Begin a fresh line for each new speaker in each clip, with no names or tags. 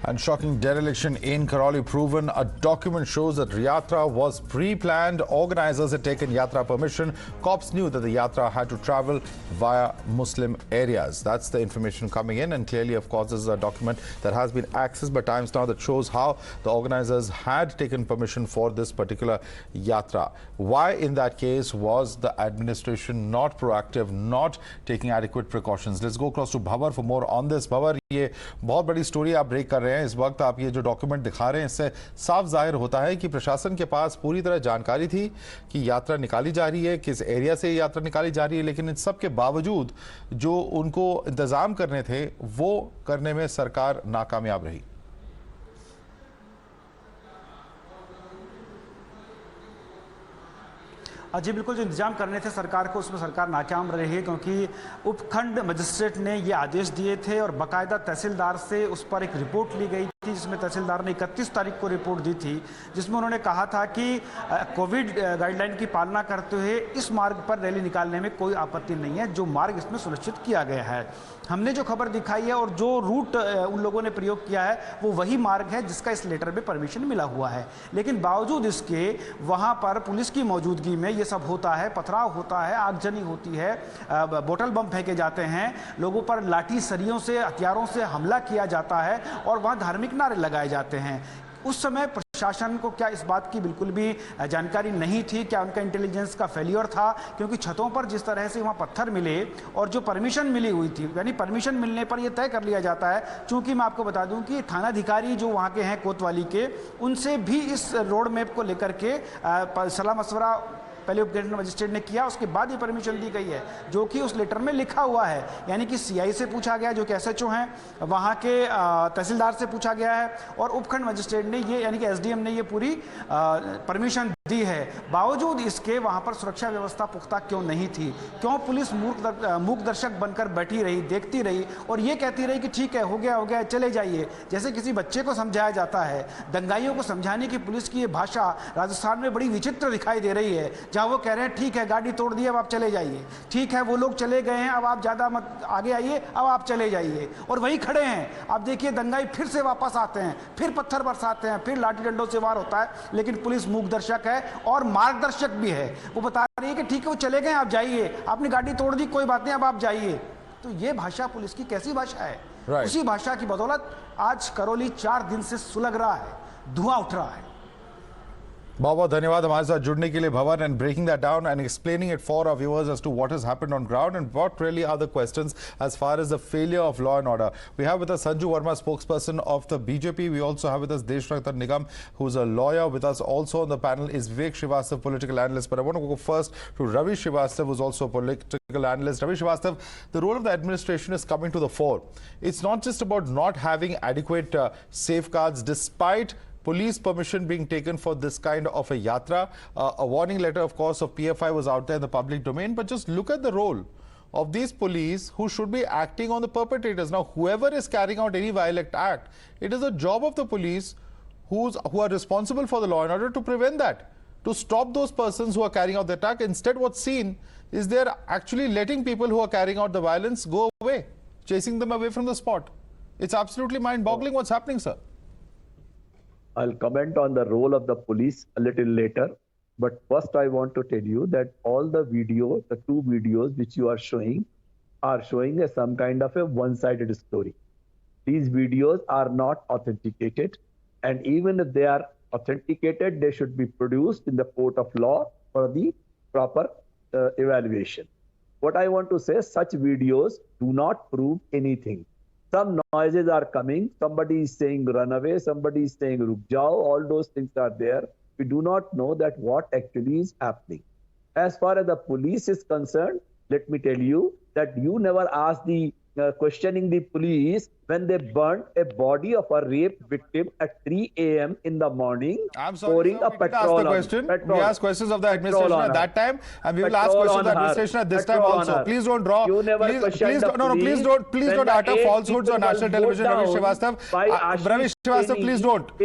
And shocking dereliction in Karauli proven. A document shows that yatra was pre-planned. Organizers had taken yatra permission. Cops knew that the yatra had to travel via Muslim areas. That's the information coming in, and clearly, of course, this is a document that has been accessed by Times Now that shows how the organizers had taken permission for this particular yatra. Why, in that case, was the administration not proactive, not taking adequate precautions? Let's go across to Bhavar for more on this. Bhavar, ये बहुत बड़ी story आप break कर रहे हैं इस वक्त। आप ये जो डॉक्यूमेंट दिखा रहे हैं, इससे साफ जाहिर होता है कि प्रशासन के पास पूरी तरह जानकारी थी कि यात्रा निकाली जा रही है, किस एरिया से यात्रा निकाली जा रही है, लेकिन इन सब के बावजूद जो उनको इंतजाम करने थे वो करने में सरकार नाकामयाब रही।
जी बिल्कुल, जो इंतजाम करने थे सरकार को उसमें सरकार नाकाम रही है, क्योंकि उपखंड मजिस्ट्रेट ने ये आदेश दिए थे और बाकायदा तहसीलदार से उस पर एक रिपोर्ट ली गई थी, जिसमें तहसीलदार ने 31 तारीख को रिपोर्ट दी थी, जिसमें उन्होंने कहा था कि कोविड गाइडलाइन की पालना करते हुए इस मार्ग पर रैली निकालने में कोई आपत्ति नहीं है, जो मार्ग इसमें सुनिश्चित किया गया है। हमने जो खबर दिखाई है और जो रूट उन लोगों ने प्रयोग किया है वो वही मार्ग है जिसका इस लेटर में परमिशन मिला हुआ है, लेकिन बावजूद इसके वहाँ पर पुलिस की मौजूदगी में ये सब होता है, पथराव होता है, आगजनी होती है, बोतल बम फेंके जाते हैं, लोगों पर लाठी सरियों से हथियारों से हमला किया जाता है और वहाँ धार्मिक नारे लगाए जाते हैं। उस समय प्रशासन को क्या इस बात की बिल्कुल भी जानकारी नहीं थी? क्या उनका इंटेलिजेंस का फेलियर था? क्योंकि छतों पर जिस तरह से वहाँ पत्थर मिले और जो परमिशन मिली हुई थी, यानी परमिशन मिलने पर यह तय कर लिया जाता है, चूंकि मैं आपको बता दूं कि थानाधिकारी जो वहाँ के हैं कोतवाली के, उनसे भी इस रोड मैप को लेकर के सलाह मशवरा पहले उपखंड मजिस्ट्रेट ने किया, उसके बाद ये परमिशन दी गई है, जो कि उस लेटर में लिखा हुआ है। यानी कि सीआई से पूछा गया, जो कि एसएचओ हैं, वहाँ के तहसीलदार से पूछा गया है और उपखंड मजिस्ट्रेट ने ये, यानी कि एसडीएम ने ये पूरी परमिशन दी है। बावजूद इसके वहाँ पर सुरक्षा व्यवस्था पुख्ता क्यों नहीं थी? क्यों पुलिस मूक दर्शक बनकर बैठी रही, देखती रही और ये कहती रही कि ठीक है, हो गया, चले जाइए, जैसे किसी बच्चे को समझाया जाता है। दंगाइयों को समझाने की पुलिस की ये भाषा राजस्थान में बड़ी विचित्र दिखाई दे रही है, जहां वो कह रहे हैं ठीक है, गाड़ी तोड़ दी, अब आप चले जाइए, ठीक है, वो लोग चले गए हैं, अब आप ज्यादा मत आगे आइए, अब आप चले जाइए, और वही खड़े हैं। आप देखिए दंगाई फिर से वापस आते हैं, फिर पत्थर बरसाते हैं, फिर लाठी डंडों से वार होता है, लेकिन पुलिस मूक दर्शक है और मार्गदर्शक भी है। वो बता रही है कि ठीक है, वो चले गए, आप जाइए, आपने गाड़ी तोड़ दी, कोई बात नहीं, अब आप जाइए। तो ये भाषा पुलिस की कैसी भाषा है? उसी भाषा की बदौलत आज करौली 4 दिन से सुलग रहा है, धुआं उठ रहा है।
बहुत बहुत धन्यवाद हमारे साथ जुड़ने के लिए भवन, and breaking that down and explaining it for our viewers as to what has happened on ground and what really are the questions as far as the failure of law and order. We have with us Sanju Verma, spokesperson of the BJP. We also have with us Desh Ratan Nigam, who's a lawyer. With us also on the panel is Vivek Srivastav, political analyst. But I want to go first to Ravi Srivastav, who's also a political analyst. Ravi Srivastav, the role of the administration is coming to the fore. It's not just about not having adequate safeguards despite police permission being taken for this kind of a yatra. A warning letter, of course, of PFI was out there in the public domain, but just look at the role of these police who should be acting on the perpetrators. Now, whoever is carrying out any violent act, it is the job of the police who are responsible for the law and order to prevent that, to stop those persons who are carrying out the attack. Instead, what's seen is they're actually letting people who are carrying out the violence go away, chasing them away from the spot. It's absolutely mind-boggling what's happening, sir.
I'll comment on the role of the police a little later, but first I want to tell you that all the videos, the 2 videos which you are showing some kind of a one-sided story. These videos are not authenticated, and even if they are authenticated, they should be produced in the court of law for the proper evaluation. What I want to say, such videos do not prove anything. Some noises are coming, somebody is saying run away, somebody is saying ruk jao, all those things are there. We do not know that what actually is happening. As far as the police is concerned, let me tell you that you never asked the questioning the police when they burnt a body of a rape victim at 3 a.m. in the morning.
I'm sorry,
pouring
sir,
a petrol on
We asked questions of the administration at that time, and we will ask questions of the administration at this time also. Please don't draw.
You never
please don't utter falsehoods on national television, Ravi Srivastav. Ravi Srivastav, please don't.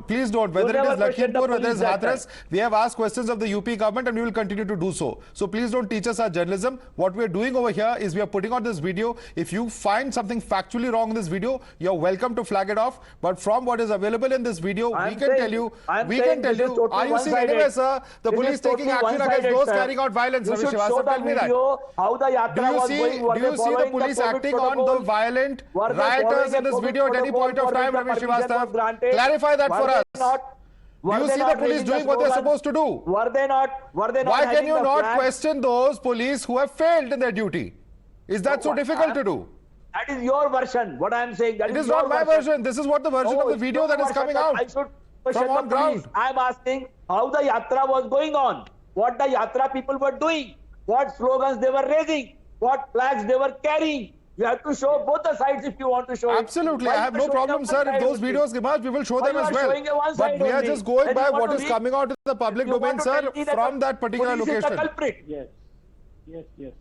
Please don't. Whether it is Lakhimpur, whether it is Hathras, we have asked questions of the UP government and we will continue to do so. So please don't teach us our journalism. What we are doing over here is we are putting out this video. If you find something factual factually wrong in this video, you're welcome to flag it off. But from what is available in this video, we can tell you, are you seeing anywhere, sir, the police taking action against those carrying out violence? Ravi Srivastava, tell me that.
How the yatra was going.
Do you see the police acting on the violent rioters in this video at any point of time, Ravi Srivastava? Clarify that for us. Do you see the police doing what they're supposed to do?
Were they not?
Why can you not question those police who have failed in their duty? Is that so difficult to do?
That is your version. What I am saying.
It is not my version. This is what the version of the video that is coming out from on ground.
I am asking how the yatra was going on, what the yatra people were doing, what slogans they were raising, what flags they were carrying. You have to show both the sides if you want to show.
Absolutely, I have no problem, sir. If those videos emerge, we will show them as well. But we are just going by what is coming out in the public domain, sir, from that particular location.
Yes.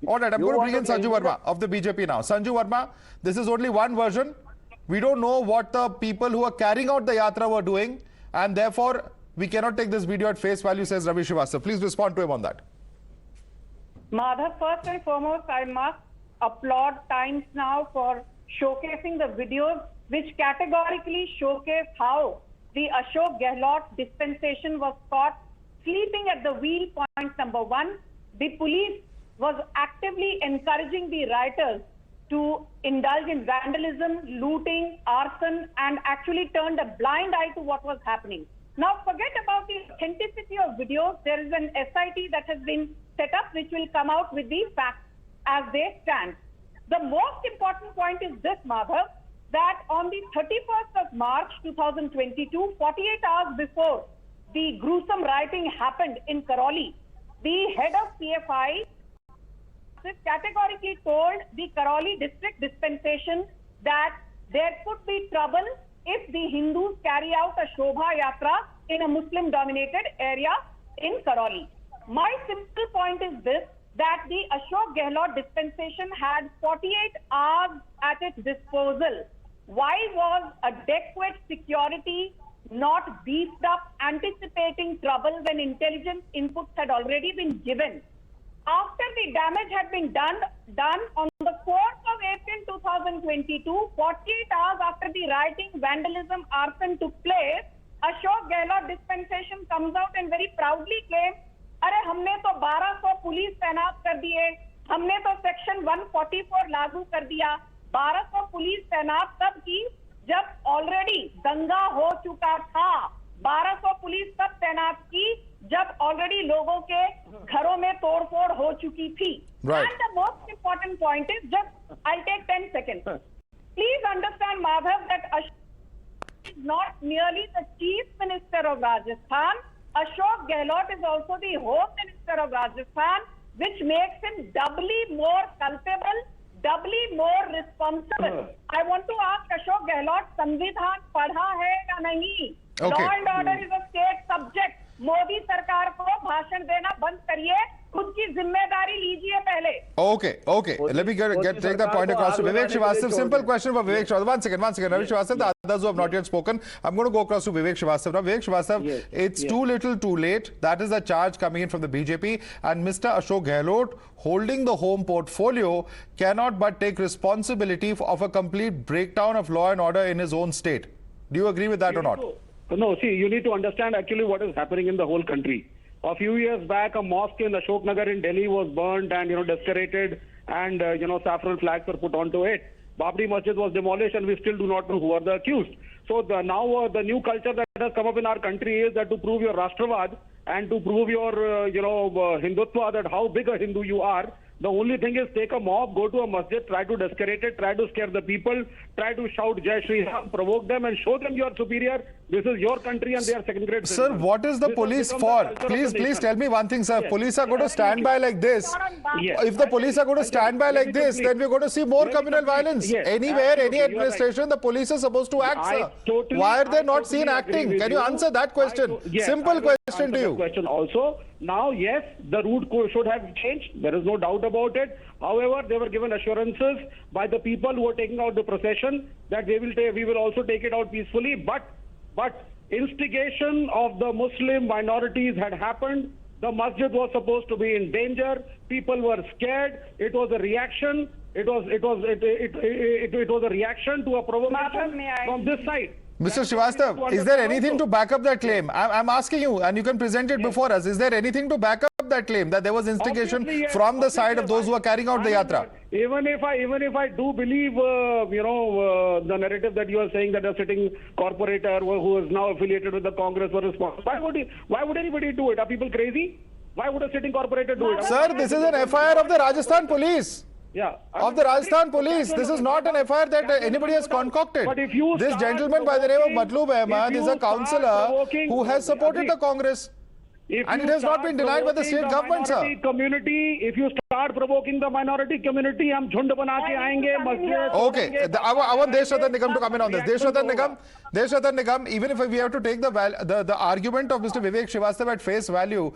All right, I'm going to bring in Sanju Verma of the BJP now. Sanju Verma, this is only one version. We don't know what the people who are carrying out the yatra were doing, and therefore we cannot take this video at face value, says Ravi Srivastava. Please respond to him on that.
Madhav, first and foremost, I must applaud Times Now for showcasing the videos which categorically showcase how the Ashok Gehlot dispensation was caught sleeping at the wheel. Point number one, the police was actively encouraging the rioters to indulge in vandalism, looting, arson, and actually turned a blind eye to what was happening. Now, forget about the authenticity of videos. There is an SIT that has been set up which will come out with the facts as they stand. The most important point is this, Madhav, that on the 31st of March 2022, 48 hours before the gruesome rioting happened in Karauli, the head of PFI categorically told the Karauli district dispensation that there could be trouble if the Hindus carry out a Shobha Yatra in a Muslim-dominated area in Karauli. My simple point is this, that the Ashok Gehlot dispensation had 48 hours at its disposal. Why was adequate security not beefed up, anticipating trouble when intelligence inputs had already been given? After the damage had been done on the 4th of April 2022, 48 hours after the rioting, vandalism, arson took place, Ashok Gehlot dispensation comes out and very proudly claims, अरे हमने तो 1200 police तैनात कर दिए, हमने तो section 144 लागू कर दिया। 1200 पुलिस तैनात तब की जब ऑलरेडी दंगा हो चुका था। 1200 पुलिस तब तैनात की जब ऑलरेडी लोगों के घरों में तोड़फोड़ हो चुकी थी। And the most important point is, just I'll take 10 seconds. Please understand, Madhav, that Ashok is not merely the Chief Minister of Rajasthan. Ashok Gehlot is also the Home Minister of Rajasthan, which makes him doubly more culpable, doubly more responsible. I want to ask Ashok Gehlot, संविधान पढ़ा है या नहीं? Law and order is a state subject. Modi सरकार को भाषण देना बंद करिए, खुद की जिम्मेदारी लीजिए पहले.
Okay. Let me take that point across to Vivek Srivastava. Simple question for Vivek Srivastava. One second. Ravi Srivastava, the others who have not yet spoken. I'm going to go across to Vivek Srivastava. Now, Vivek Srivastava, it's too little, too late. That is the charge coming in from the BJP. And Mr. Ashok Gehlot, holding the home portfolio, cannot but take responsibility of a complete breakdown of law and order in his own state. Do you agree with that or not?
No, see, you need to understand actually what is happening in the whole country. A few years back, a mosque in Ashok Nagar in Delhi was burnt and, desecrated, and, saffron flags were put onto it. Babri Masjid was demolished, and we still do not know who are the accused. So now the new culture that has come up in our country is that to prove your Rashtravad and to prove your, Hindutva, that how big a Hindu you are, the only thing is take a mob, go to a masjid, try to desecrate it, try to scare the people, try to shout Jai Shri Ram, provoke them and show them you are superior. This is your country and they are second-grade citizens.
Sir, what is the police for? Please tell me one thing, sir. Yes. Police are going to stand by like this. Yes. If the police are going to stand by like this, then we're going to see more communal violence. Yes. Anywhere, any administration, the police is supposed to act, sir. Why are they not seen acting? Can you answer that question? Simple question to you.
Question also. Now, yes, the route should have changed. There is no doubt about it. However, they were given assurances by the people who were taking out the procession that we will also take it out peacefully. But instigation of the Muslim minorities had happened. The masjid was supposed to be in danger. People were scared. It was a reaction. It was a reaction to a provocation from this side.
Mr. Srivastava, is there anything to back up that claim? I'm asking you, and you can present it before us. Is there anything to back up that claim that there was instigation from the side of those who are carrying out the yatra?
Even if I do believe, the narrative that you are saying that a sitting corporator who is now affiliated with the Congress was responsible, why would anybody do it? Are people crazy? Why would a sitting corporator do it?
Sir, this is an FIR of the Rajasthan police.
Yeah.
Of the Rajasthan police. This is not an FIR that anybody has concocted.
But if you
this gentleman by the name of Matloob Ahmed is a councillor who has supported the Congress. And it has not been denied by the state government, sir.
Community, if you start provoking the minority community, hum jhund bana ke aayenge, masjid.
Okay, I want Desh Ratan Nigam to come in on this. Desh Ratan Nigam, even if we have to take the argument of Mr. Vivek Srivastava at face value,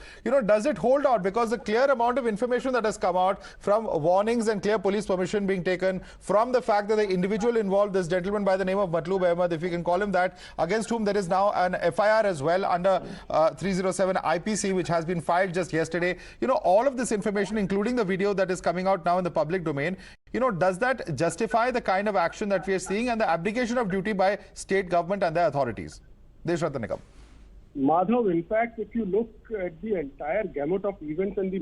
does it hold out? Because the clear amount of information that has come out from warnings and clear police permission being taken, from the fact that the individual involved, this gentleman by the name of Matloob Ahmed, if we can call him that, against whom there is now an FIR as well under 307 IPC, which has been filed just yesterday. All of this information, including the video that is coming out now in the public domain, does that justify the kind of action that we are seeing and the abdication of duty by state government and their authorities? Desh Ratan Nigam.
Madhav, in fact, if you look at the entire gamut of events and the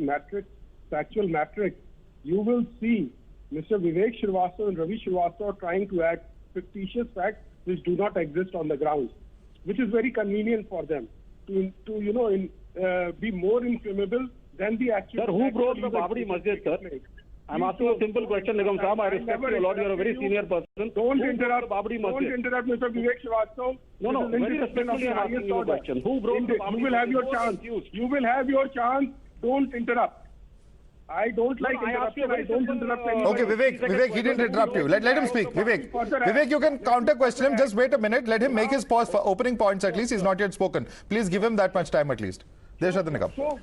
factual matrix, you will see Mr. Vivek Srivastava and Ravi Srivastava trying to add fictitious facts which do not exist on the ground, which is very convenient for them to be more inflammable than the actual.
Sir, who broke the Babri Masjid, sir? I'm asking a simple question, Nigam Saab. I respect you a lot. You're a very senior person.
Don't interrupt
Babri Masjid.
Don't interrupt Mr. Vivek Srivastava.
No, very respectfully I'm asking you a question. Who broke the Babri Masjid?
You will have your chance. You will have your chance. Don't interrupt. I don't like interruption. I don't interrupt anybody.
Okay, Vivek, he didn't interrupt you. Let him speak. Vivek, you can counter question him. Just wait a minute. Let him make his pause for opening points at least. He's not yet spoken. Please give him that much time at least. Desh Ratan Nigam.
So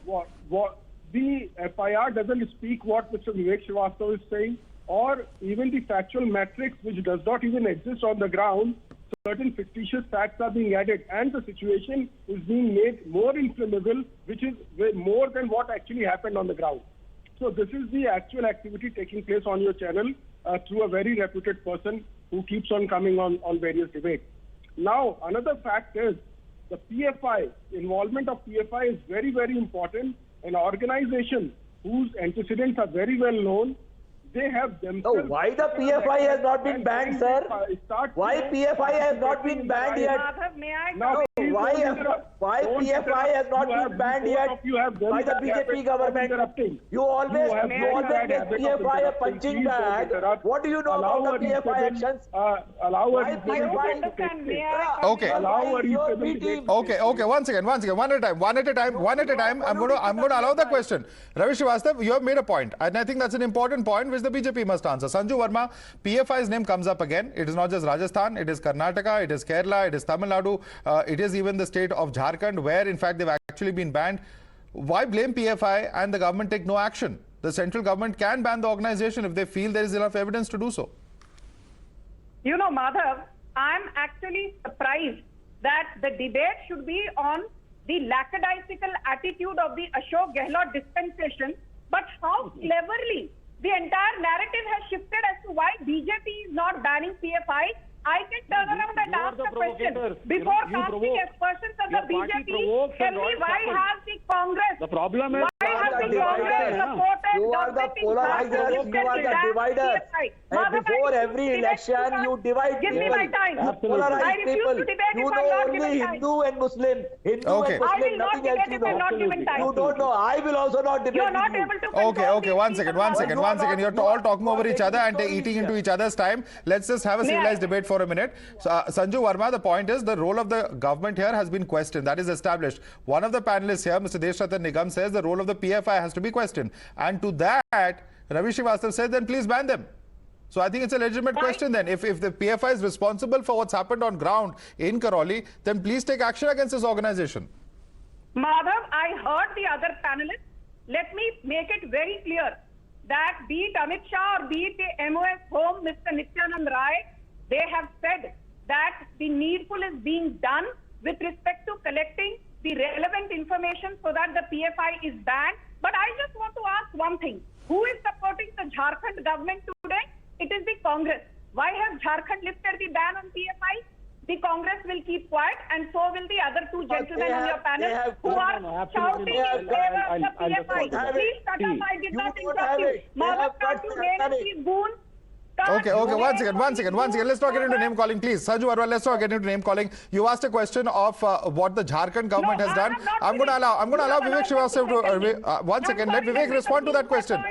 what the FIR doesn't speak what Mr. Vivek Srivastava is saying, or even the factual matrix which does not even exist on the ground. Certain fictitious facts are being added and the situation is being made more inflammable, which is more than what actually happened on the ground. So this is the actual activity taking place on your channel through a very reputed person who keeps on coming on various debates. Now, another fact is the PFI, involvement of PFI is very, very important. An organization whose antecedents are very well known, they have themselves...
So why the PFI has not been banned, sir? Why PFI has not been banned yet?
Now,
why PFI has not been banned yet by the BJP government? You always make PFI a punching bag. What do you know about the PFI actions?
Okay, one second, one at a time. I'm going to allow the question. Ravi Srivastava, you have made a point, and I think that's an important point which the BJP must answer. Sanju Verma, PFI's name comes up again. It is not just Rajasthan, it is Karnataka, it is Kerala, it is Tamil Nadu, it is even the state of Jharkhand, where in fact they've actually been banned. Why blame PFI and the government take no action? The central government can ban the organization if they feel there is enough evidence to do so.
Madhav, I'm actually surprised that the debate should be on the lackadaisical attitude of the Ashok Gehlot dispensation, but how cleverly the entire narrative has shifted as to why BJP is not banning PFI. I can turn around and ask the question before casting aspersions on the BJP. Tell me, why has the Congress?
The problem is
why has the Congress supported?
You are the polarizers. You are the dividers. And before every election, you divide
people. Give me my time.
Polarize people. You know only Hindu and Muslim. Hindu and Muslim. Nothing else you know. You don't know. I will also not debate.
You're not able to.
Okay. One second. You're all talking over each other and eating into each other's time. Let's just have a civilized debate for a minute. So, Sanju Verma, the point is the role of the government here has been questioned. That is established. One of the panelists here, Mr. Desh Ratan Nigam, says the role of the PFI has to be questioned. And to that, Ravi Srivastava said, then please ban them. So I think it's a legitimate question then. If the PFI is responsible for what's happened on ground in Karauli, then please take action against this organization.
Madhav, I heard the other panelists. Let me make it very clear that be it Amit Shah or be it the MOS home, Mr. Nityanand Rai, they have said that the needful is being done with respect to collecting the relevant information so that the PFI is banned. But I just want to ask one thing. Who is supporting the Jharkhand government today? It is the Congress. Why has Jharkhand lifted the ban on PFI? The Congress will keep quiet, and so will the other two gentlemen on your panel who are shouting in favor of the PFI. Please cut off. I did not interrupt you. Madhavdas G, goon.
Okay, one second. Let's not get into name calling, please. Sanju Arwal, let's not get into name calling. You asked a question of what the Jharkhand government has done. I'm going to allow Vivek Srivastava to, one second, let Vivek respond to that question.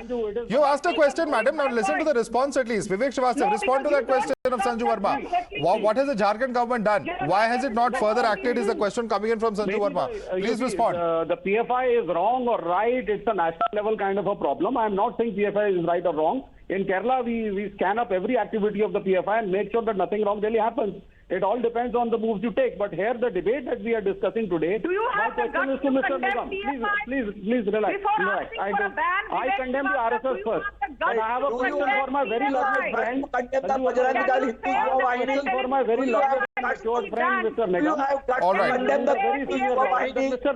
You asked a question, madam. Now listen to the response at least. Vivek Srivastava, respond to that question of Sanju Verma. What has the Jharkhand government done? Why has it not further acted is the question coming in from Sanju Verma. Please respond.
The PFI is wrong or right. It's a national level kind of a problem. I'm not saying PFI is right or wrong. In Kerala, we scan up every activity of the PFI and make sure that nothing wrong really happens. It all depends on the moves you take. But here, the debate that we are discussing today,
do you have
my question is to Mr. Nigam. Please relax. I condemn the RSS first. But I have a question for my very lovely friend. For my very lovely friend, Mr. Nigam.
All right.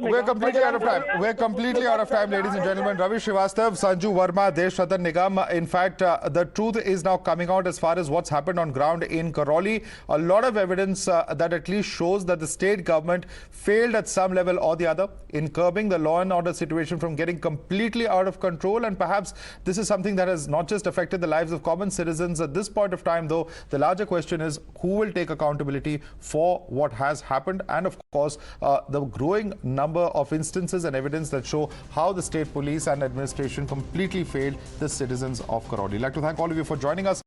We're completely out of time. We're completely out of time, ladies and gentlemen. Ravi Srivastava, Sanju Verma, Desh Ratan Nigam. In fact, the truth is now coming out as far as what's happened on ground in Karauli. A lot of evidence that at least shows that the state government failed at some level or the other in curbing the law and order situation from getting completely out of control. And perhaps this is something that has not just affected the lives of common citizens at this point of time, though the larger question is who will take accountability for what has happened, and of course the growing number of instances and evidence that show how the state police and administration completely failed the citizens of Karauli. I'd like to thank all of you for joining us.